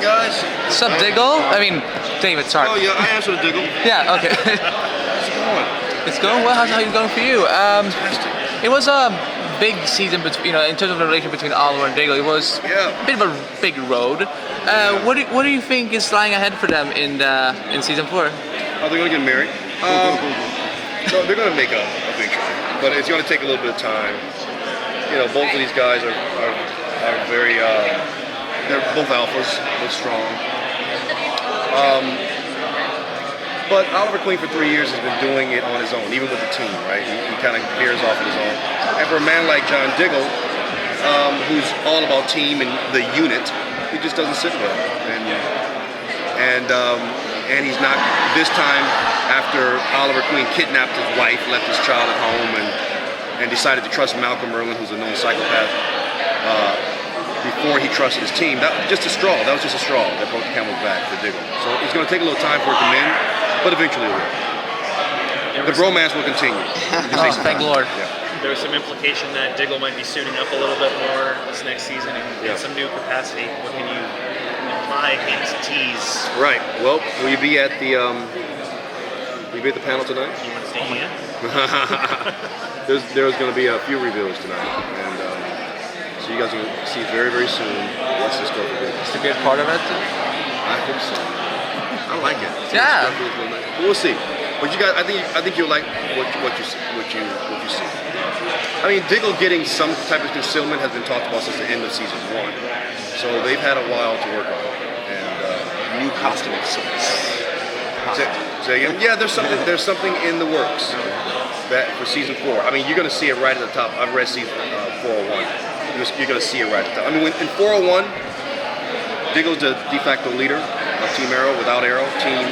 guys. What's up, Diggle? I mean, David, sorry. Oh, yeah, I answered the Diggle. Yeah, okay. How's it going? It's going well. How's it going for you? Fantastic. It was a big season, in terms of the relation between Oliver and Diggle. It was Yeah. a bit of a big road. What do you think is lying ahead for them in season 4? Oh, they're going to get married. No, they're going to make up eventually, but it's going to take a little bit of time. You know, both of these guys are very, they're both alphas, both strong. But Oliver Queen for 3 years has been doing it on his own, even with the team, right? He kind of veers off on his own. And for a man like John Diggle, who's all about team and the unit, he just doesn't sit well. And he's not, this time, after Oliver Queen kidnapped his wife, left his child at home, and decided to trust Malcolm Merlin, who's a known psychopath, before he trusted his team. That was just a straw that broke the camel's back for Diggle. So it's going to take a little time for it to mend, but eventually it will. The bromance will continue. Thank Lord. Yeah. There was some implication that Diggle might be suiting up a little bit more this next season in some new capacity. What can you imply, hint, tease? Right. Well, will you be at the panel tonight? You want to stay in? There's going to be a few reveals tonight, and so you guys are going to see very, very soon. What's this going to be? Is to be a part of it? I hope so. I like it. Yeah. But we'll see. But you guys, I think you'll like what you see. I mean, Diggle getting some type of concealment has been talked about since the end of season 1, so they've had a while to work on it. And new costume of sorts. say again? Yeah, there's something in the works that for season 4. I mean, you're going to see it right at the top. I've read season 401. You're going to see it right at the top. I mean, in 401, Diggle's the de facto leader of Team Arrow. Without Arrow, Team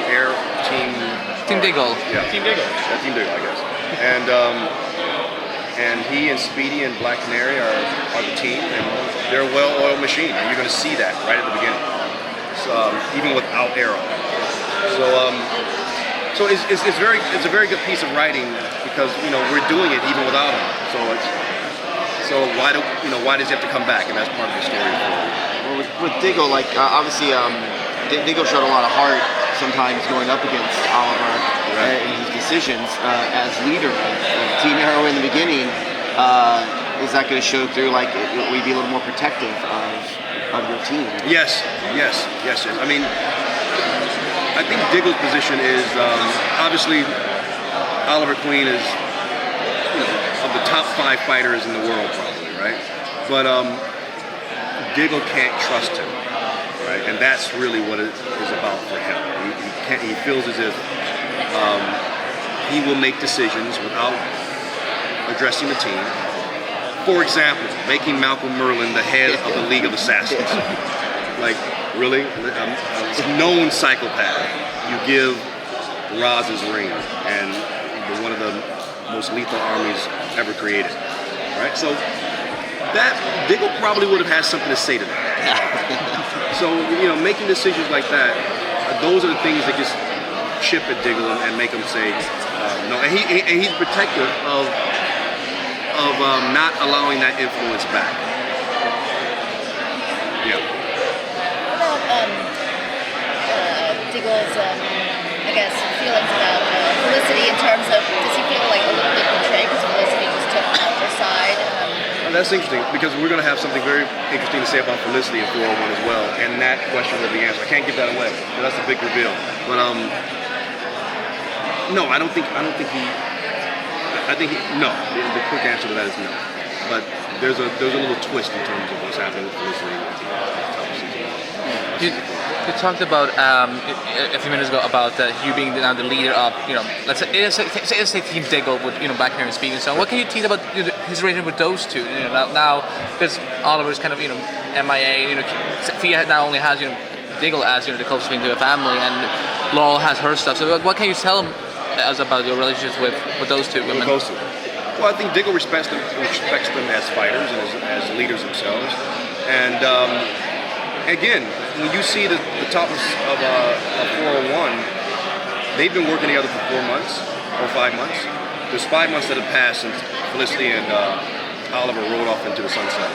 Diggle. Yeah, Team Diggle. Yeah, Team Diggle, I guess. And he and Speedy and Black Canary are the team, and they're a well-oiled machine. And you're going to see that right at the beginning, even without Arrow. So it's a very good piece of writing because we're doing it even without him. So why does he have to come back? And that's part of the story. Well, with Diggle, obviously, Diggle showed a lot of heart sometimes going up against Oliver in his decisions as leader of Team Arrow in the beginning. Is that going to show through? Will we be a little more protective of your team? Yes. I mean, I think Diggle's position is obviously Oliver Queen is of the top 5 fighters in the world probably, right? But Diggle can't trust him, right? And that's really what it is about for him. He feels as if he will make decisions without addressing the team. For example, making Malcolm Merlin the head of the League of Assassins. Like, really? A known psychopath. You give Raz's ring and one of the most lethal armies ever created, right? So that Diggle probably would have had something to say to that. So making decisions like that, those are the things that just chip at Diggle and make him say no. And he's protective of not allowing that influence back. Yeah. What about Diggle's, feelings about Felicity in terms of, does he feel like a little bit betrayed because Felicity just took their side? That's interesting because we're going to have something very interesting to say about Felicity in 401 as well, and that question will be answered. I can't give that away, but that's a big reveal. But no, I don't think he. I think no. The quick answer to that is no. But there's a little twist in terms of what's happening with Felicity at the top of season 1. You talked about a few minutes ago about you being now the leader of let's say Team Diggle with Black Canary and Speedy and so on. What can you tease about his relationship with those two? Now because Oliver's kind of MIA. Sophia now only has Diggle as the closest thing to a family, and Laurel has her stuff. So what can you tell us about your relationships with those two women? Well, I think Diggle respects them as fighters and as leaders themselves, and. Again, when you see the top of 401, they've been working together for 4 months or 5 months. There's 5 months that have passed since Felicity and Oliver rode off into the sunset.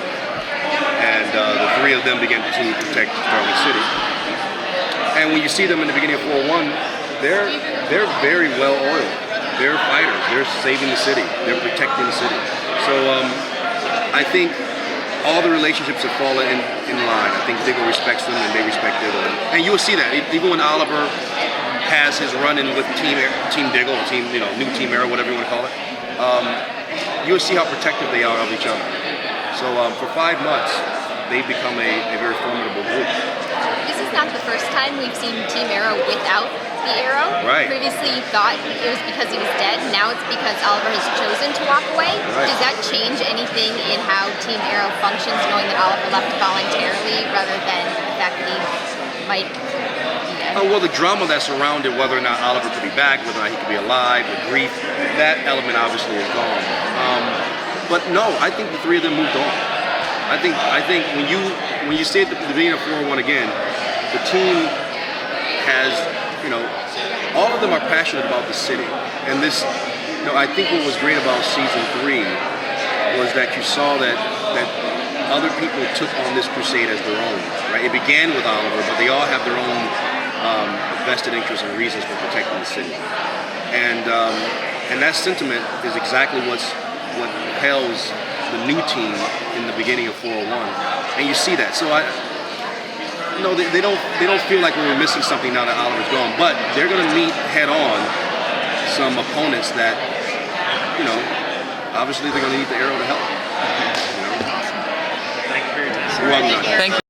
And the 3 of them began to protect Starling City. And when you see them in the beginning of 4-1, they're very well oiled. They're fighters. They're saving the city. They're protecting the city. So I think all the relationships have fallen in line. I think Diggle respects them and they respect Diggle. And you will see that even when Oliver has his run-in with Team Diggle, or new Team Era, whatever you want to call it, you'll see how protective they are of each other. So for 5 months, they've become a very formidable group. This is not the first time we've seen Team Arrow without the arrow. Right. Previously, you thought it was because he was dead. Now it's because Oliver has chosen to walk away. Right. Does that change anything in how Team Arrow functions, knowing that Oliver left voluntarily rather than the fact that he might be dead? Well, the drama that surrounded whether or not Oliver could be back, whether or not he could be alive, the grief, that element obviously is gone. But no, I think the three of them moved on. I think when you say at the beginning of 4-1 again, the team has, all of them are passionate about the city. And this, I think what was great about season 3 was that you saw that other people took on this crusade as their own. Right? It began with Oliver, but they all have their own vested interests and reasons for protecting the city. And that sentiment is exactly what propels the new team in the beginning of 4-1, and you see that. So they don't feel like we were missing something now that Oliver's gone, but they're going to meet head on some opponents that, obviously they're going to need the arrow to help. Thank you for your time. You're welcome. Thank you.